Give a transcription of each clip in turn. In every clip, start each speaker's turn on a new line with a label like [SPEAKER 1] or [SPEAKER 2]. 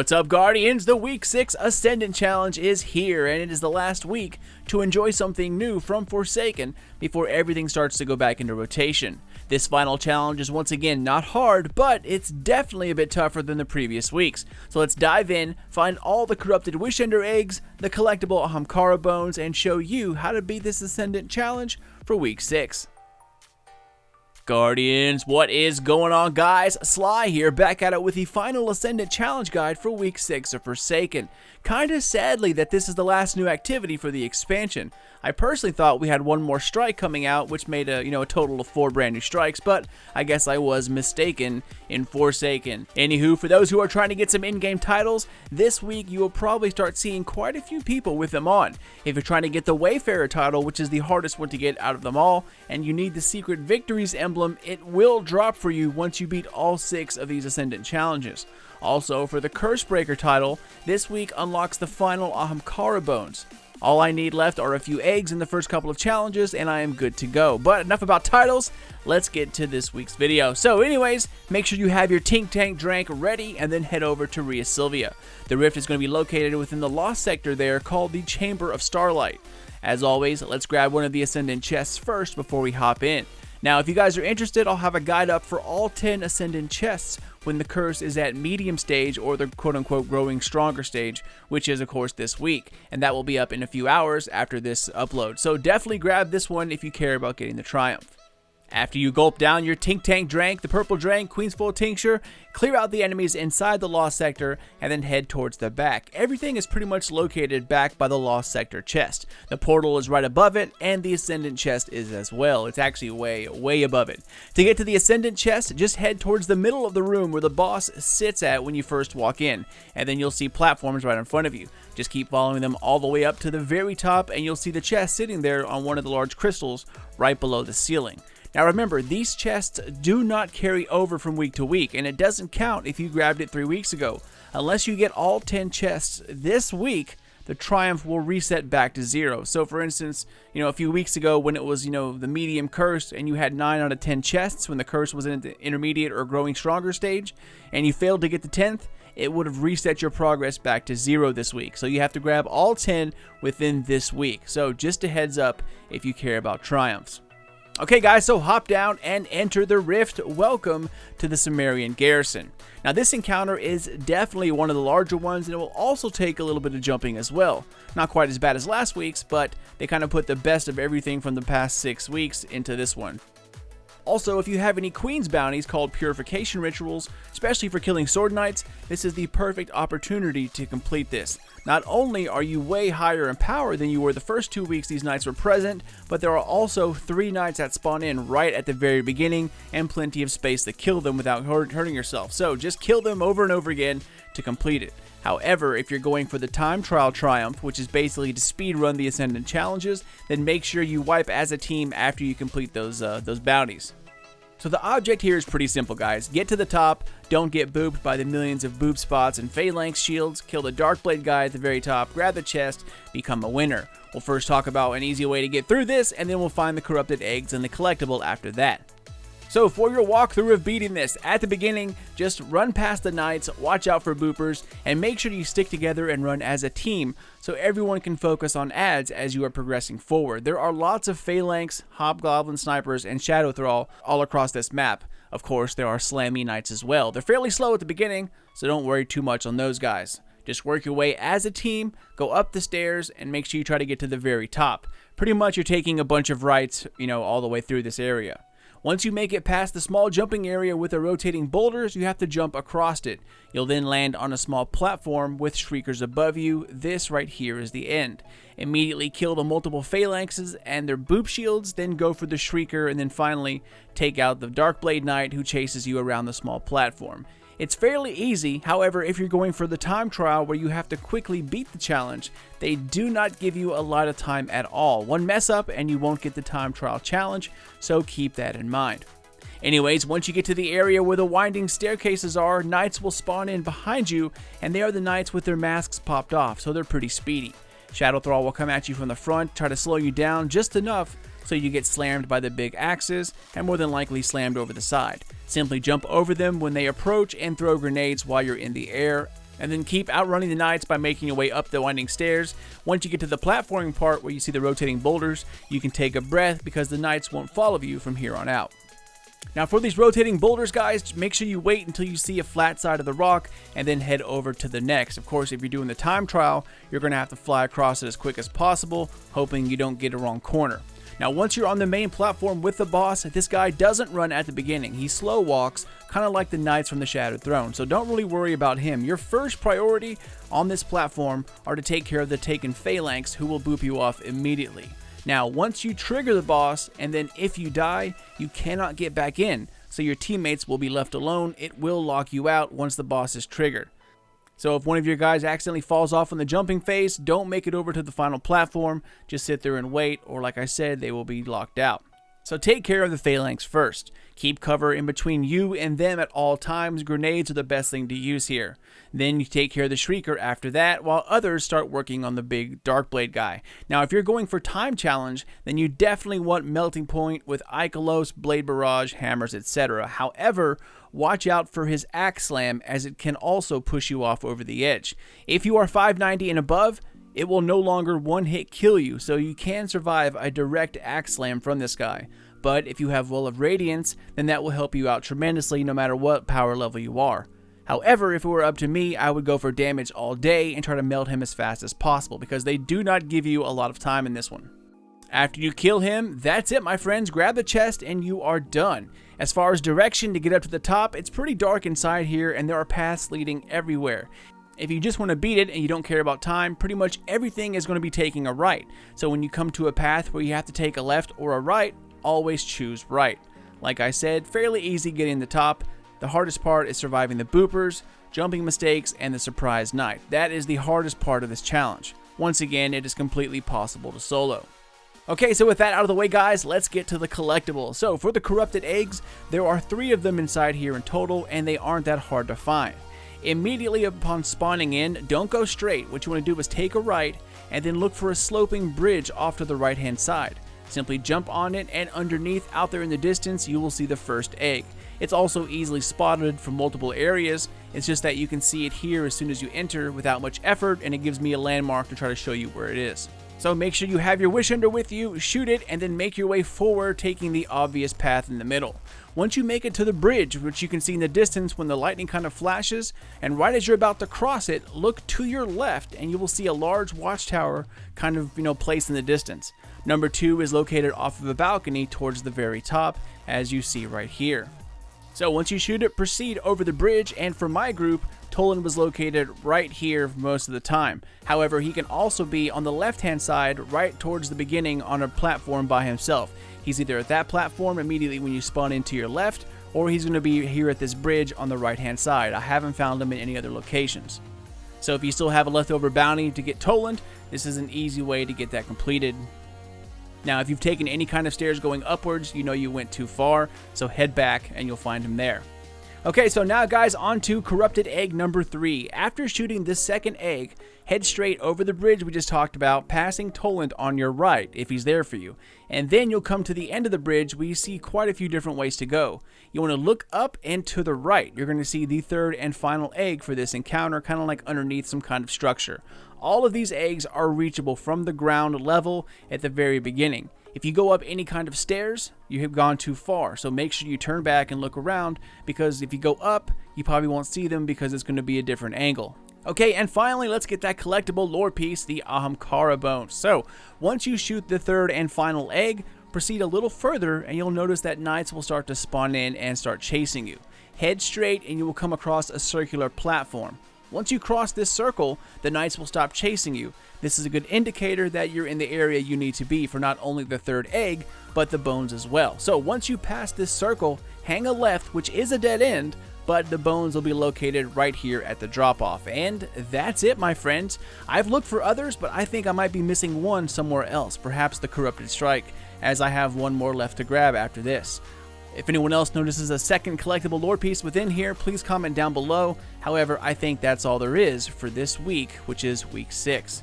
[SPEAKER 1] What's up, Guardians? The Week 6 Ascendant Challenge is here, and it is the last week to enjoy something new from Forsaken before everything starts to go back into rotation. This final challenge is once again not hard, but it's definitely a bit tougher than the previous weeks. So let's dive in, find all the corrupted Wishender eggs, the collectible Ahamkara bones, and show you how to beat this Ascendant Challenge for Week 6. Guardians, what is going on, guys? Sly here, back at it with the final Ascendant Challenge guide for Week 6 of Forsaken. Kinda sadly that this is the last new activity for the expansion. I personally thought we had one more strike coming out, which made a total of 4 brand new strikes, but I guess I was mistaken in Forsaken. Anywho, for those who are trying to get some in-game titles, this week you will probably start seeing quite a few people with them on. If you're trying to get the Wayfarer title, which is the hardest one to get out of them all, and you need the Secret Victories emblem, it will drop for you once you beat all 6 of these Ascendant challenges. Also, for the Cursebreaker title, this week unlocks the final Ahamkara bones. All I need left are a few eggs in the first couple of challenges, and I am good to go. But enough about titles, let's get to this week's video. So anyways, make sure you have your Tink Tank Drank ready, and then head over to Rhea Silvia. The rift is going to be located within the Lost Sector there, called the Chamber of Starlight. As always, let's grab one of the Ascendant chests first before we hop in. Now, if you guys are interested, I'll have a guide up for all 10 Ascendant chests when the curse is at medium stage, or the quote-unquote growing stronger stage, which is of course this week, and that will be up in a few hours after this upload. So definitely grab this one if you care about getting the Triumph. After you gulp down your Tink Tank Drank, the Purple Drank, Queen's Full Tincture, clear out the enemies inside the Lost Sector, and then head towards the back. Everything is pretty much located back by the Lost Sector chest. The portal is right above it, and the Ascendant chest is as well. It's actually way above it. To get to the Ascendant chest, just head towards the middle of the room where the boss sits at when you first walk in, and then you'll see platforms right in front of you. Just keep following them all the way up to the very top, and you'll see the chest sitting there on one of the large crystals right below the ceiling. Now remember, these chests do not carry over from week to week, and it doesn't count if you grabbed it 3 weeks ago. Unless you get all 10 chests this week, the Triumph will reset back to 0. So for instance, a few weeks ago when it was, the medium curse, and you had 9 out of 10 chests when the curse was in the intermediate or growing stronger stage, and you failed to get the 10th, it would have reset your progress back to 0 this week. So you have to grab all 10 within this week. So just a heads up if you care about Triumphs. Okay guys, so hop down and enter the rift. Welcome to the Cimmerian Garrison. Now this encounter is definitely one of the larger ones, and it will also take a little bit of jumping as well. Not quite as bad as last week's, but they kind of put the best of everything from the past 6 weeks into this one. Also, if you have any Queen's bounties called Purification Rituals, especially for killing Sword Knights, this is the perfect opportunity to complete this. Not only are you way higher in power than you were the first 2 weeks these knights were present, but there are also 3 knights that spawn in right at the very beginning, and plenty of space to kill them without hurting yourself. So just kill them over and over again to complete it. However, if you're going for the Time Trial Triumph, which is basically to speedrun the Ascendant challenges, then make sure you wipe as a team after you complete those bounties. So the object here is pretty simple, guys. Get to the top, don't get booped by the millions of boop spots and phalanx shields, kill the Darkblade guy at the very top, grab the chest, become a winner. We'll first talk about an easy way to get through this, and then we'll find the corrupted eggs and the collectible after that. So for your walkthrough of beating this, at the beginning, just run past the knights, watch out for boopers, and make sure you stick together and run as a team so everyone can focus on adds as you are progressing forward. There are lots of phalanx, hobgoblin snipers, and shadow thrall all across this map. Of course, there are slammy knights as well. They're fairly slow at the beginning, so don't worry too much on those guys. Just work your way as a team, go up the stairs, and make sure you try to get to the very top. Pretty much you're taking a bunch of rights, all the way through this area. Once you make it past the small jumping area with the rotating boulders, you have to jump across it. You'll then land on a small platform with shriekers above you. This right here is the end. Immediately kill the multiple phalanxes and their boop shields, then go for the shrieker, and then finally take out the Darkblade Knight who chases you around the small platform. It's fairly easy. However, if you're going for the time trial where you have to quickly beat the challenge, they do not give you a lot of time at all. One mess up and you won't get the time trial challenge, so keep that in mind. Anyways, once you get to the area where the winding staircases are, knights will spawn in behind you, and they are the knights with their masks popped off, so they're pretty speedy. Shadow Thrall will come at you from the front, try to slow you down just enough so you get slammed by the big axes, and more than likely slammed over the side. Simply jump over them when they approach and throw grenades while you're in the air, and then keep outrunning the knights by making your way up the winding stairs. Once you get to the platforming part where you see the rotating boulders, you can take a breath because the knights won't follow you from here on out. Now for these rotating boulders, guys, make sure you wait until you see a flat side of the rock and then head over to the next. Of course, if you're doing the time trial, you're going to have to fly across it as quick as possible, hoping you don't get a wrong corner. Now once you're on the main platform with the boss, this guy doesn't run at the beginning. He slow walks, kind of like the knights from the Shattered Throne, so don't really worry about him. Your first priority on this platform are to take care of the taken phalanx, who will boop you off immediately. Now, once you trigger the boss, and then if you die, you cannot get back in, so your teammates will be left alone. It will lock you out once the boss is triggered. So if one of your guys accidentally falls off in the jumping phase, don't make it over to the final platform, just sit there and wait, or like I said, they will be locked out. So take care of the phalanx first. Keep cover in between you and them at all times. Grenades are the best thing to use here. Then you take care of the Shrieker after that, while others start working on the big Darkblade guy. Now if you're going for time challenge, then you definitely want Melting Point with Ikelos, Blade Barrage, Hammers, etc. However, watch out for his Axe Slam, as it can also push you off over the edge. If you are 590 and above, it will no longer one-hit kill you, so you can survive a direct Axe Slam from this guy. But if you have Well of Radiance, then that will help you out tremendously no matter what power level you are. However, if it were up to me, I would go for damage all day and try to melt him as fast as possible, because they do not give you a lot of time in this one. After you kill him, that's it, my friends. Grab the chest and you are done. As far as direction to get up to the top, it's pretty dark inside here and there are paths leading everywhere. If you just want to beat it and you don't care about time, pretty much everything is going to be taking a right. So when you come to a path where you have to take a left or a right, always choose right. Like I said, fairly easy getting the top. The hardest part is surviving the boopers, jumping mistakes, and the surprise knight. That is the hardest part of this challenge. Once again, it is completely possible to solo. Okay, so with that out of the way, guys, let's get to the collectibles. So for the corrupted eggs, there are 3 of them inside here in total, and they aren't that hard to find. Immediately upon spawning in, don't go straight. What you want to do is take a right, and then look for a sloping bridge off to the right hand side. Simply jump on it, and underneath, out there in the distance, you will see the first egg. It's also easily spotted from multiple areas. It's just that you can see it here as soon as you enter without much effort, and it gives me a landmark to try to show you where it is. So make sure you have your Wish Ender with you, shoot it, and then make your way forward, taking the obvious path in the middle. Once you make it to the bridge, which you can see in the distance when the lightning kind of flashes, and right as you're about to cross it, look to your left and you will see a large watchtower kind of, placed in the distance. Number 2 is located off of a balcony towards the very top, as you see right here. So once you shoot it, proceed over the bridge, and for my group, Toland was located right here most of the time. However, he can also be on the left-hand side, right towards the beginning on a platform by himself. He's either at that platform immediately when you spawn into your left, or he's going to be here at this bridge on the right-hand side. I haven't found him in any other locations. So if you still have a leftover bounty to get Toland, this is an easy way to get that completed. Now, if you've taken any kind of stairs going upwards, you know you went too far, so head back and you'll find him there. Okay, so now guys, on to corrupted egg number 3. After shooting this second egg, head straight over the bridge we just talked about, passing Toland on your right, if he's there for you. And then you'll come to the end of the bridge where you see quite a few different ways to go. You want to look up and to the right. You're going to see the third and final egg for this encounter, kind of like underneath some kind of structure. All of these eggs are reachable from the ground level at the very beginning. If you go up any kind of stairs, you have gone too far, so make sure you turn back and look around, because if you go up, you probably won't see them because it's going to be a different angle. Okay, and finally, let's get that collectible lore piece, the Ahamkara bones. So, once you shoot the third and final egg, proceed a little further, and you'll notice that knights will start to spawn in and start chasing you. Head straight, and you will come across a circular platform. Once you cross this circle, the knights will stop chasing you. This is a good indicator that you're in the area you need to be for not only the third egg, but the bones as well. So once you pass this circle, hang a left, which is a dead end, but the bones will be located right here at the drop-off. And that's it, my friends. I've looked for others, but I think I might be missing one somewhere else, perhaps the Corrupted Strike, as I have one more left to grab after this. If anyone else notices a second collectible lore piece within here, please comment down below. However, I think that's all there is for this week, which is week 6.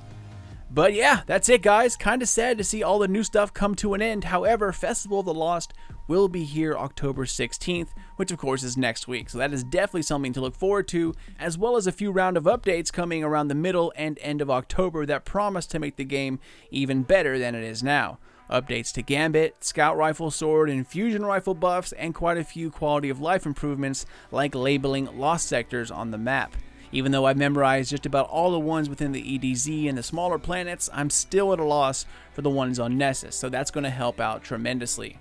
[SPEAKER 1] But yeah, that's it guys. Kinda sad to see all the new stuff come to an end. However, Festival of the Lost will be here October 16th, which of course is next week. So that is definitely something to look forward to, as well as a few round of updates coming around the middle and end of October that promise to make the game even better than it is now. Updates to Gambit, Scout Rifle Sword, and Fusion Rifle buffs, and quite a few quality of life improvements like labeling lost sectors on the map. Even though I've memorized just about all the ones within the EDZ and the smaller planets, I'm still at a loss for the ones on Nessus, so that's going to help out tremendously.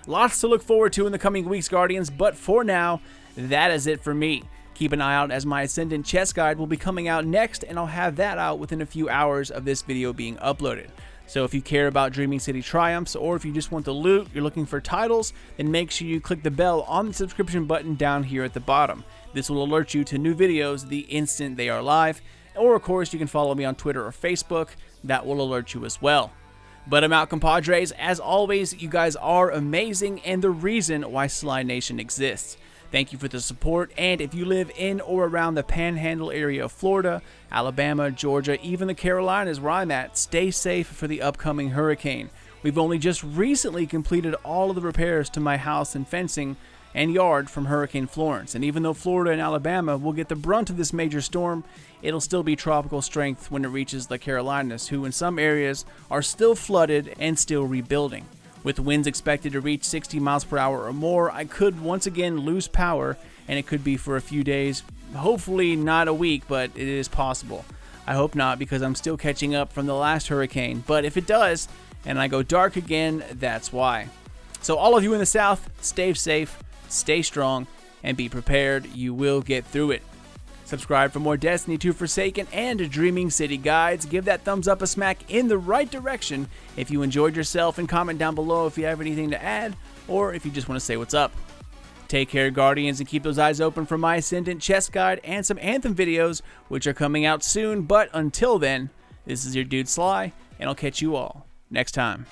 [SPEAKER 1] Lots to look forward to in the coming weeks, Guardians, but for now, that is it for me. Keep an eye out as my Ascendant chess guide will be coming out next, and I'll have that out within a few hours of this video being uploaded. So if you care about Dreaming City Triumphs, or if you just want the loot, you're looking for titles, then make sure you click the bell on the subscription button down here at the bottom. This will alert you to new videos the instant they are live, or of course you can follow me on Twitter or Facebook, that will alert you as well. But I'm out, compadres. As always, you guys are amazing and the reason why Sly Nation exists. Thank you for the support, and if you live in or around the Panhandle area of Florida, Alabama, Georgia, even the Carolinas where I'm at, stay safe for the upcoming hurricane. We've only just recently completed all of the repairs to my house and fencing and yard from Hurricane Florence, and even though Florida and Alabama will get the brunt of this major storm, it'll still be tropical strength when it reaches the Carolinas, who in some areas are still flooded and still rebuilding. With winds expected to reach 60 miles per hour or more, I could once again lose power, and it could be for a few days, hopefully not a week, but it is possible. I hope not, because I'm still catching up from the last hurricane, but if it does, and I go dark again, that's why. So all of you in the South, stay safe, stay strong, and be prepared. You will get through it. Subscribe for more Destiny 2 Forsaken and Dreaming City guides. Give that thumbs up a smack in the right direction if you enjoyed yourself, and comment down below if you have anything to add or if you just want to say what's up. Take care, Guardians, and keep those eyes open for my Ascendant chess guide and some Anthem videos, which are coming out soon. But until then, this is your dude Sly, and I'll catch you all next time.